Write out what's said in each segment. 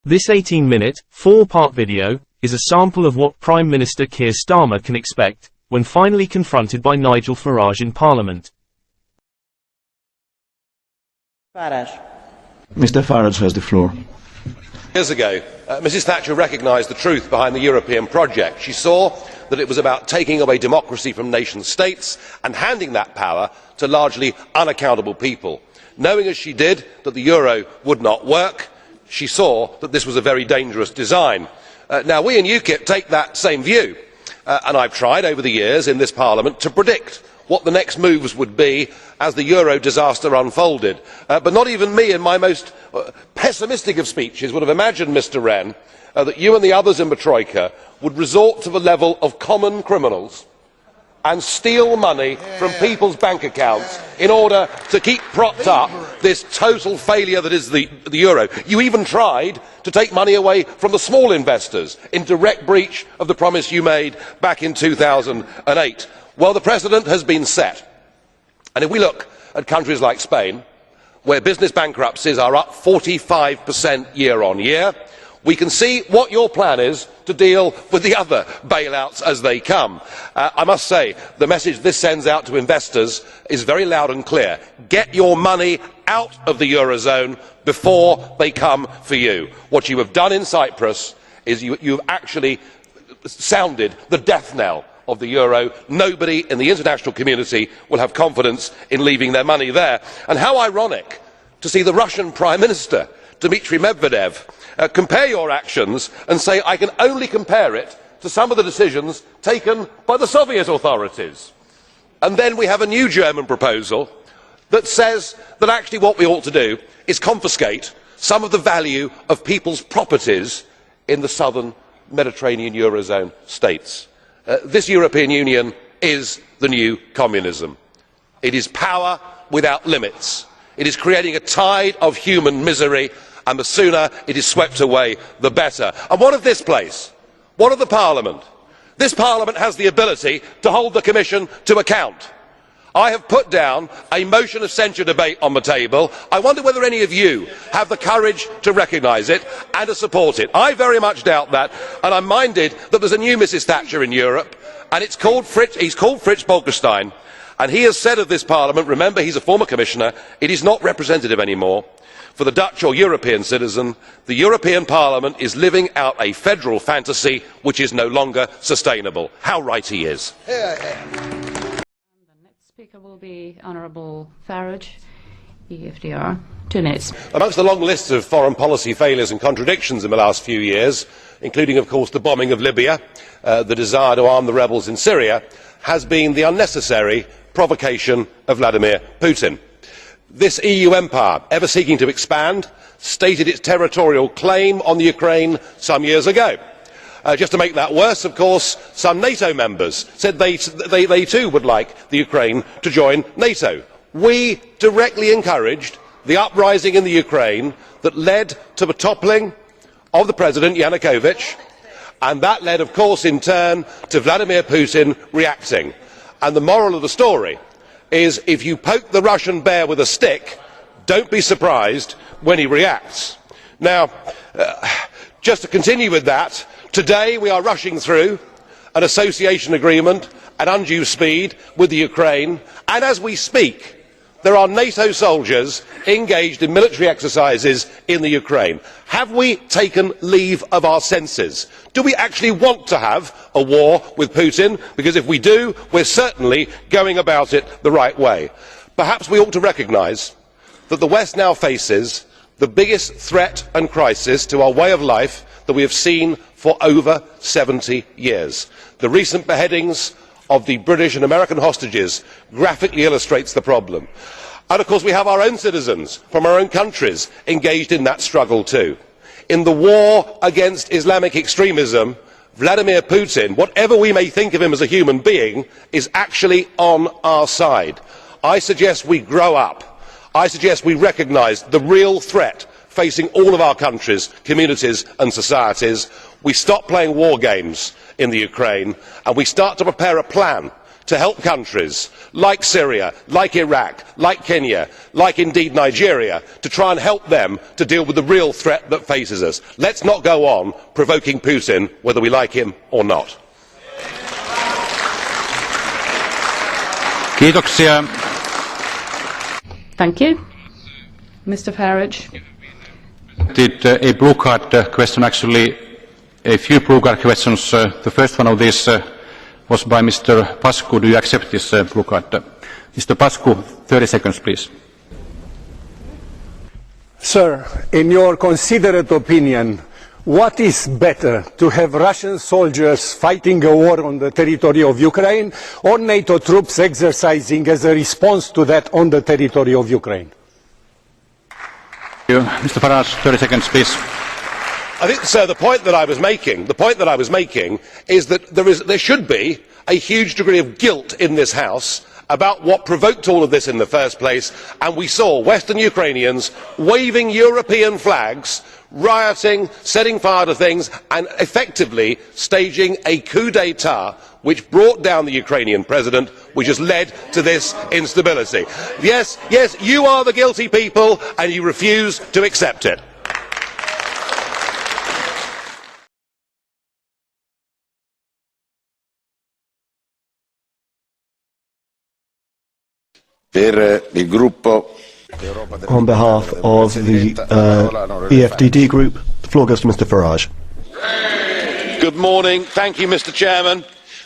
This 18-minute, four-part video is a sample of what Prime Minister Keir Starmer can expect when finally confronted by Nigel Farage in Parliament. Farage. Mr. Farage has the floor. Years ago, Mrs Thatcher recognised the truth behind the European project. She saw that it was about taking away democracy from nation states and handing that power to largely unaccountable people. Knowing as she did that the euro would not work, she saw that this was a very dangerous design. Now we in UKIP take that same view, and I have tried over the years in this Parliament to predict what the next moves would be as the euro disaster unfolded. But not even me in my most pessimistic of speeches would have imagined, Mr Rehn, that you and the others in the Troika would resort to the level of common criminals and steal money from people's bank accounts in order to keep propped up this total failure that is the euro. You even tried to take money away from the small investors in direct breach of the promise you made back in 2008. Well, the precedent has been set, and if we look at countries like Spain, where business bankruptcies are up 45% year on year, we can see what your plan is to deal with the other bailouts as they come. I must say, the message this sends out to investors is very loud and clear. Get your money out of the eurozone before they come for you. What you have done in Cyprus is you have actually sounded the death knell of the euro. Nobody in the international community will have confidence in leaving their money there. And how ironic to see the Russian Prime Minister, Dmitry Medvedev, compare your actions and say, I can only compare it to some of the decisions taken by the Soviet authorities. And then we have a new German proposal that says that actually what we ought to do is confiscate some of the value of people's properties in the southern Mediterranean eurozone states. This European Union is the new communism. It is power without limits. It is creating a tide of human misery, and the sooner it is swept away, the better. And what of this place? What of the Parliament? This Parliament has the ability to hold the Commission to account. I have put down a motion of censure debate on the table. I wonder whether any of you have the courage to recognise it and to support it. I very much doubt that, and I'm minded that there's a new Mrs Thatcher in Europe, and he's called Fritz Bolkestein, and he has said of this Parliament, remember he's a former Commissioner, it is not representative anymore. For the Dutch or European citizen, the European Parliament is living out a federal fantasy which is no longer sustainable. How right he is. The next speaker will be Honourable Farage, EFDR. 2 minutes. Amongst the long list of foreign policy failures and contradictions in the last few years, including of course the bombing of Libya, the desire to arm the rebels in Syria, has been the unnecessary provocation of Vladimir Putin. This EU empire, ever seeking to expand, stated its territorial claim on the Ukraine some years ago. Just to make that worse, of course, some NATO members said they too would like the Ukraine to join NATO. We directly encouraged the uprising in the Ukraine that led to the toppling of the President Yanukovych, and that led, of course, in turn to Vladimir Putin reacting. And the moral of the story is, if you poke the Russian bear with a stick, don't be surprised when he reacts. Now, just to continue with that, today we are rushing through an association agreement at undue speed with the Ukraine, and as we speak, there are NATO soldiers engaged in military exercises in the Ukraine. Have we taken leave of our senses? Do we actually want to have a war with Putin? Because if we do, we are certainly going about it the right way. Perhaps we ought to recognise that the West now faces the biggest threat and crisis to our way of life that we have seen for over 70 years. The recent beheadings of the British and American hostages graphically illustrates the problem. And of course we have our own citizens from our own countries engaged in that struggle too. In the war against Islamic extremism, Vladimir Putin, whatever we may think of him as a human being, is actually on our side. I suggest we grow up. I suggest we recognise the real threat facing all of our countries, communities and societies. We stop playing war games in the Ukraine, and we start to prepare a plan to help countries like Syria, like Iraq, like Kenya, like indeed Nigeria, to try and help them to deal with the real threat that faces us. Let's not go on provoking Putin, whether we like him or not. Kiitoksia. Thank you. Mr. Farage. Did a blue card question, actually a few blue card questions. The first one of these was by Mr. Pascu. Do you accept this blue card? Mr. Pascu, 30 seconds, please. Sir, in your considerate opinion, what is better, to have Russian soldiers fighting a war on the territory of Ukraine, or NATO troops exercising as a response to that on the territory of Ukraine? Mr. Farage, 30 seconds, please. I think, sir, the point that I was making is that there should be a huge degree of guilt in this House about what provoked all of this in the first place, and we saw Western Ukrainians waving European flags, rioting, setting fire to things, and effectively staging a coup d'état which brought down the Ukrainian president, which has led to this instability. Yes, you are the guilty people, and you refuse to accept it. On behalf of the EFDD group, the floor goes to Mr. Farage. Good morning. Thank you, Mr. Chairman.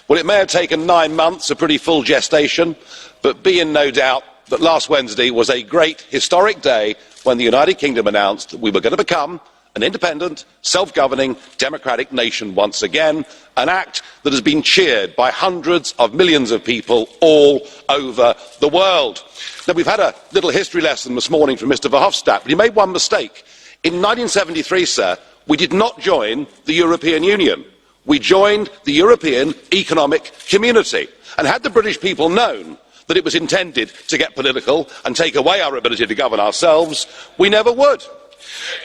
Well, it may have taken 9 months, a pretty full gestation, but be in no doubt that last Wednesday was a great historic day when the United Kingdom announced that we were going to become an independent, self-governing, democratic nation once again, an act that has been cheered by hundreds of millions of people all over the world. Now, we've had a little history lesson this morning from Mr. Verhofstadt, but he made one mistake. In 1973, sir, we did not join the European Union. We joined the European Economic Community. And had the British people known that it was intended to get political and take away our ability to govern ourselves, we never would.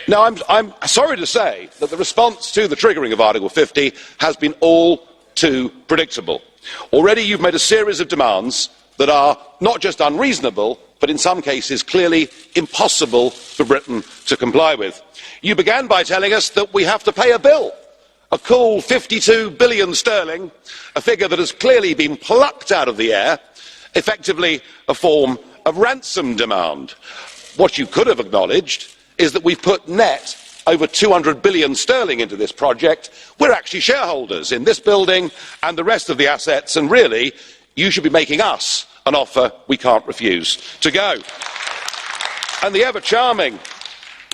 Now, I'm sorry to say that the response to the triggering of Article 50 has been all too predictable. Already you've made a series of demands that are not just unreasonable, but in some cases clearly impossible for Britain to comply with. You began by telling us that we have to pay a bill, a cool 52 billion sterling, a figure that has clearly been plucked out of the air, effectively a form of ransom demand. What you could have acknowledged is that we've put net over 200 billion sterling into this project. We're actually shareholders in this building and the rest of the assets, and really, you should be making us an offer we can't refuse to go. And the ever-charming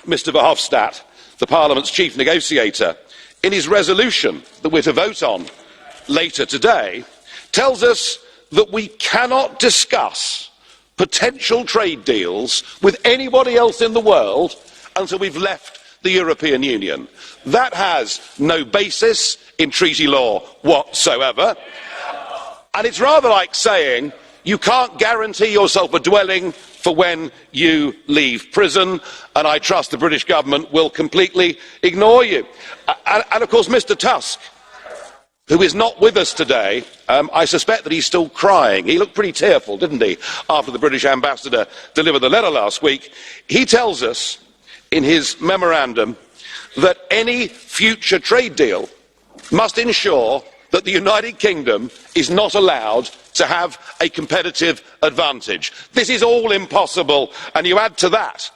Mr. Verhofstadt, the Parliament's chief negotiator, in his resolution that we're to vote on later today, tells us that we cannot discuss potential trade deals with anybody else in the world until we've left the European Union. That has no basis in treaty law whatsoever. And it's rather like saying you can't guarantee yourself a dwelling for when you leave prison, and I trust the British government will completely ignore you. And of course, Mr. Tusk, who is not with us today, I suspect that he's still crying. He looked pretty tearful, didn't he, after the British ambassador delivered the letter last week. He tells us in his memorandum that any future trade deal must ensure that the United Kingdom is not allowed to have a competitive advantage. This is all impossible, and you add to that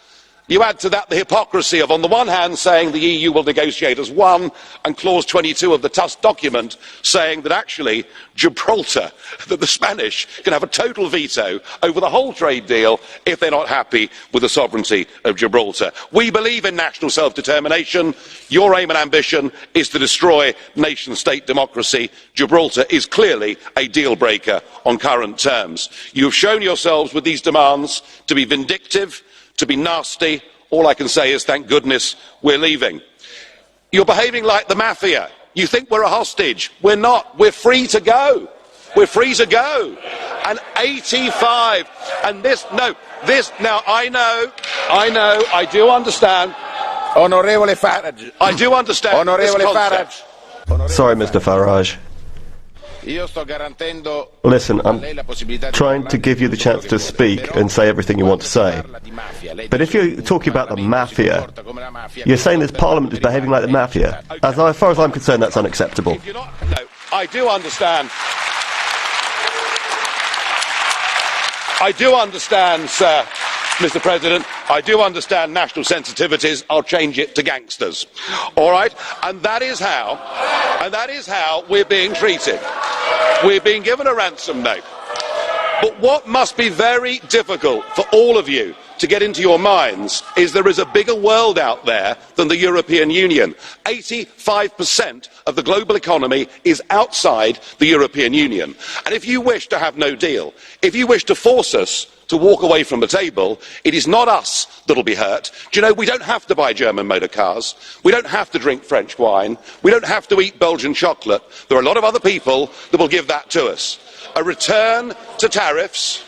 the hypocrisy of, on the one hand, saying the EU will negotiate as one, and clause 22 of the Tusk document saying that actually Gibraltar, that the Spanish can have a total veto over the whole trade deal if they're not happy with the sovereignty of Gibraltar. We believe in national self-determination. Your aim and ambition is to destroy nation-state democracy. Gibraltar is clearly a deal-breaker on current terms. You have shown yourselves with these demands to be vindictive, to be nasty. All I can say is thank goodness we're leaving. You're behaving like the mafia. You think we're a hostage. We're not. We're free to go. We're free to go. And 85, and this, now I know, I do understand. Honorable Farage. I do understand. Honorable this concept. Farage. Sorry, Mr. Farage. Listen, I'm trying to give you the chance to speak and say everything you want to say. But if you're talking about the mafia, you're saying this Parliament is behaving like the mafia. As far as I'm concerned, that's unacceptable. No, I do understand. I do understand, sir, Mr. President, I do understand national sensitivities. I'll change it to gangsters. All right? And that is how we're being treated. We're being given a ransom note. But what must be very difficult for all of you to get into your minds is there is a bigger world out there than the European Union. 85% of the global economy is outside the European Union. And if you wish to have no deal, if you wish to force us to walk away from the table, it is not us that will be hurt. Do you know, we don't have to buy German motor cars. We don't have to drink French wine. We don't have to eat Belgian chocolate. There are a lot of other people that will give that to us. A return to tariffs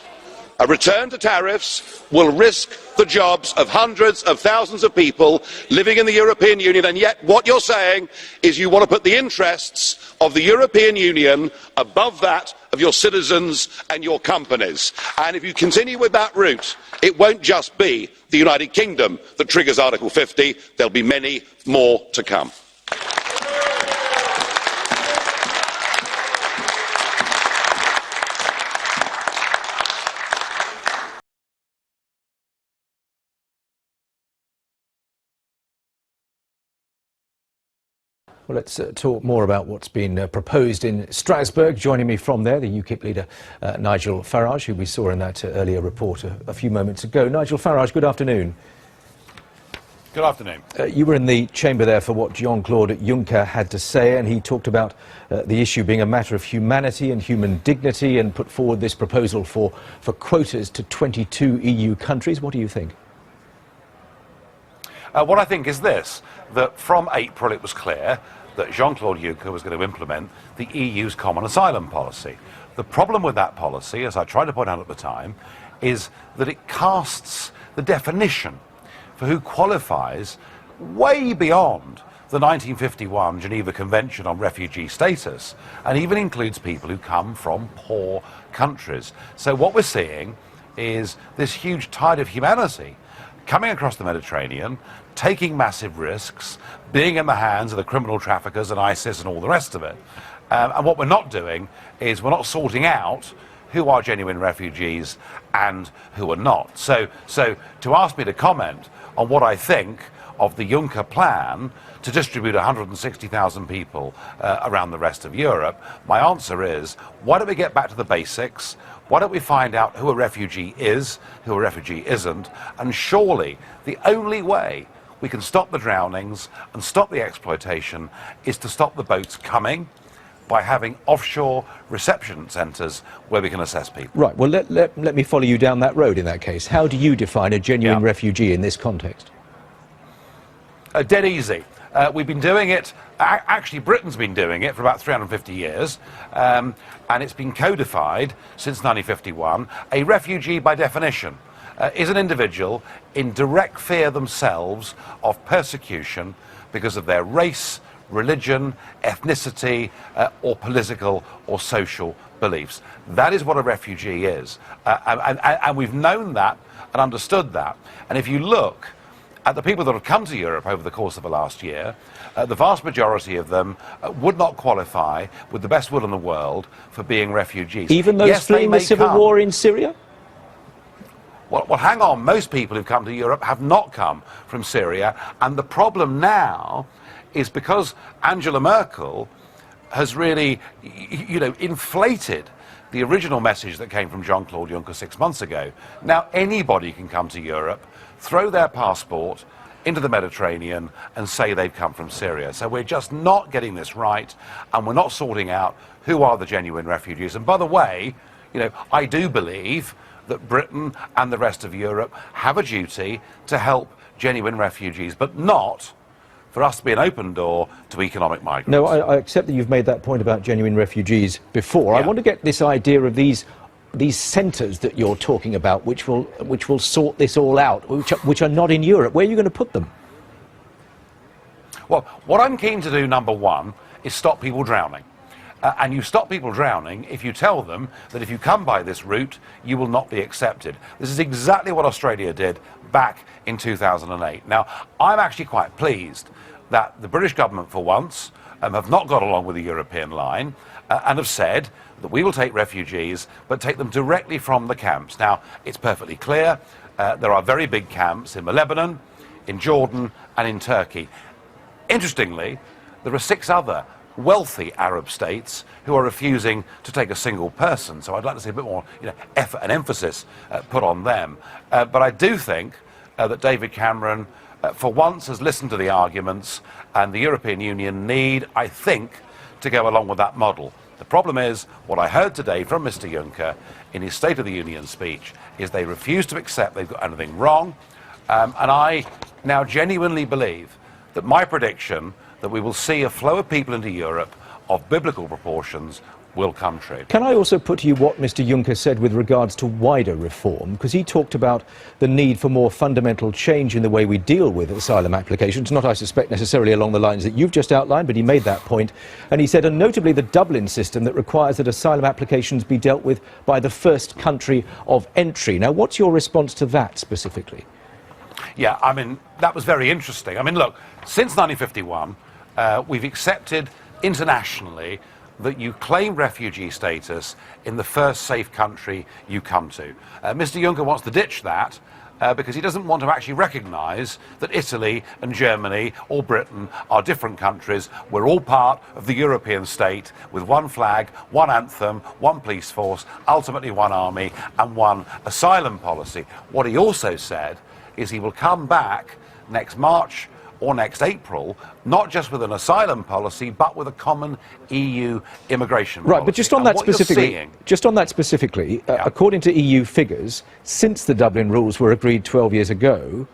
will risk the jobs of hundreds of thousands of people living in the European Union, and yet what you're saying is you want to put the interests of the European Union above that of your citizens and your companies. And if you continue with that route, it won't just be the United Kingdom that triggers Article 50, there'll be many more to come. Well, let's talk more about what's been proposed in Strasbourg. Joining me from there, the UKIP leader Nigel Farage, who we saw in that earlier report a few moments ago. Nigel Farage, good afternoon. Good afternoon. You were in the chamber there for what Jean-Claude Juncker had to say, and he talked about the issue being a matter of humanity and human dignity, and put forward this proposal for quotas to 22 EU countries. What do you think? What I think is this, that from April it was clear that Jean-Claude Juncker was going to implement the EU's common asylum policy. The problem with that policy, as I tried to point out at the time, is that it casts the definition for who qualifies way beyond the 1951 Geneva Convention on Refugee Status, and even includes people who come from poor countries. So what we're seeing is this huge tide of humanity coming across the Mediterranean, taking massive risks, being in the hands of the criminal traffickers and ISIS and all the rest of it. And what we're not doing is we're not sorting out who are genuine refugees and who are not. So to ask me to comment on what I think of the Juncker plan to distribute 160,000 people around the rest of Europe, my answer is, why don't we get back to the basics? Why don't we find out who a refugee is, who a refugee isn't? And surely the only way we can stop the drownings and stop the exploitation is to stop the boats coming by having offshore reception centres where we can assess people. Right, well, let me follow you down that road in that case. How do you define a genuine refugee in this context? Dead easy. We've been doing it, actually Britain's been doing it for about 350 years, and it's been codified since 1951. A refugee, by definition, is an individual in direct fear themselves of persecution because of their race, religion, ethnicity, or political or social beliefs. That is what a refugee is. And we've known that and understood that. And if you look at the people that have come to Europe over the course of the last year, the vast majority of them would not qualify, with the best will in the world, for being refugees. Even those fleeing the civil war in Syria? Well, hang on. Most people who've come to Europe have not come from Syria. And the problem now is because Angela Merkel has really, inflated the original message that came from Jean-Claude Juncker 6 months ago. Now anybody can come to Europe, throw their passport into the Mediterranean and say they've come from Syria. So we're just not getting this right, and we're not sorting out who are the genuine refugees. And by the way, I do believe that Britain and the rest of Europe have a duty to help genuine refugees, but not for us to be an open door to economic migrants. No, I accept that you've made that point about genuine refugees before. Yeah. I want to get this idea of these centres that you're talking about, which will sort this all out, which are not in Europe. Where are you going to put them? Well, what I'm keen to do, number one, is stop people drowning. and you stop people drowning if you tell them that if you come by this route, you will not be accepted. This is exactly what Australia did back in 2008. Now, I'm actually quite pleased that the British government, for once, have not got along with the European line and have said that we will take refugees, but take them directly from the camps. Now, it's perfectly clear there are very big camps in Lebanon, in Jordan, and in Turkey. Interestingly, there are 6 other wealthy Arab states who are refusing to take a single person. So I'd like to see a bit more effort and emphasis put on them. But I do think that David Cameron, for once, has listened to the arguments, and the European Union need, I think, to go along with that model. The problem is, what I heard today from Mr. Juncker in his State of the Union speech is they refuse to accept they've got anything wrong. And I now genuinely believe that my prediction that we will see a flow of people into Europe of biblical proportions will come true. Can I also put to you what Mr. Juncker said with regards to wider reform? Because he talked about the need for more fundamental change in the way we deal with asylum applications, not, I suspect, necessarily along the lines that you've just outlined, but he made that point. And he said, and notably the Dublin system that requires that asylum applications be dealt with by the first country of entry. Now, what's your response to that specifically? Yeah, I mean, that was very interesting. I mean, look, since 1951, we've accepted internationally that you claim refugee status in the first safe country you come to. Mr. Juncker wants to ditch that because he doesn't want to actually recognise that Italy and Germany or Britain are different countries. We're all part of the European state with one flag, one anthem, one police force, ultimately one army and one asylum policy. What he also said is he will come back next March or next April, not just with an asylum policy, but with a common EU immigration policy. Right, but just on that specifically, according to EU figures, since the Dublin rules were agreed 12 years ago,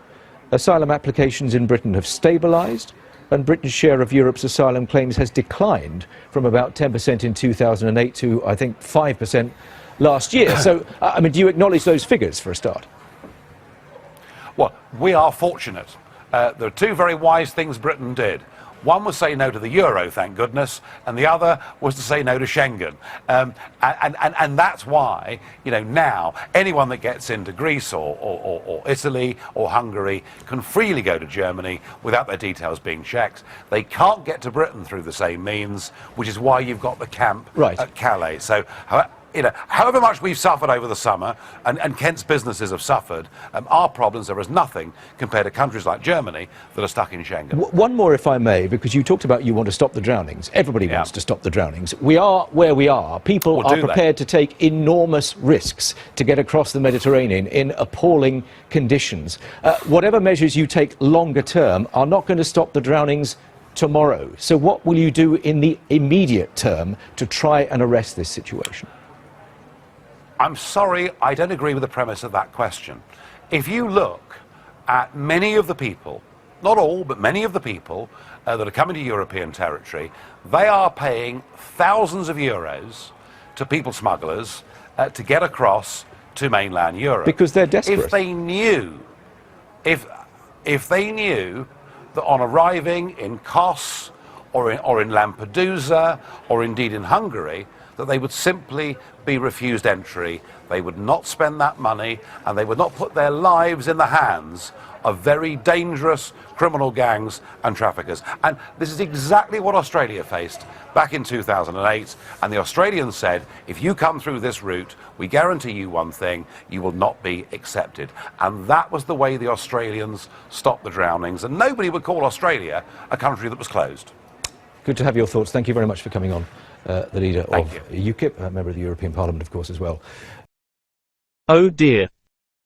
asylum applications in Britain have stabilised, and Britain's share of Europe's asylum claims has declined from about 10% in 2008 to, I think, 5% last year. So, I mean, do you acknowledge those figures for a start? Well, we are fortunate. There are 2 very wise things Britain did. One was say no to the euro, thank goodness, and the other was to say no to Schengen. And that's why, now anyone that gets into Greece or Italy or Hungary can freely go to Germany without their details being checked. They can't get to Britain through the same means, which is why you've got the camp at Calais. So, however much we've suffered over the summer, and Kent's businesses have suffered, our problems are as nothing compared to countries like Germany that are stuck in Schengen. One more, if I may, because you talked about you want to stop the drownings. Everybody wants to stop the drownings. We are where we are. People are prepared to take enormous risks to get across the Mediterranean in appalling conditions. Whatever measures you take longer term are not going to stop the drownings tomorrow. So what will you do in the immediate term to try and arrest this situation? I'm sorry, I don't agree with the premise of that question. If you look at many of the people, not all, but many of the people that are coming to European territory, they are paying thousands of euros to people smugglers to get across to mainland Europe. Because they're desperate. If they knew that on arriving in Kos or in Lampedusa or indeed in Hungary, that they would simply be refused entry, they would not spend that money, and they would not put their lives in the hands of very dangerous criminal gangs and traffickers. And this is exactly what Australia faced back in 2008, and the Australians said, if you come through this route, we guarantee you one thing, you will not be accepted. And that was the way the Australians stopped the drownings, and nobody would call Australia a country that was closed. Good to have your thoughts. Thank you very much for coming on. The leader of UKIP, a member of the European Parliament, of course, as well. Oh dear.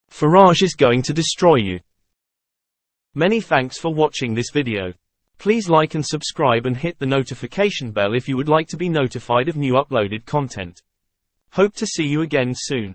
Farage is going to destroy you. Many thanks for watching this video. Please like and subscribe and hit the notification bell if you would like to be notified of new uploaded content. Hope to see you again soon.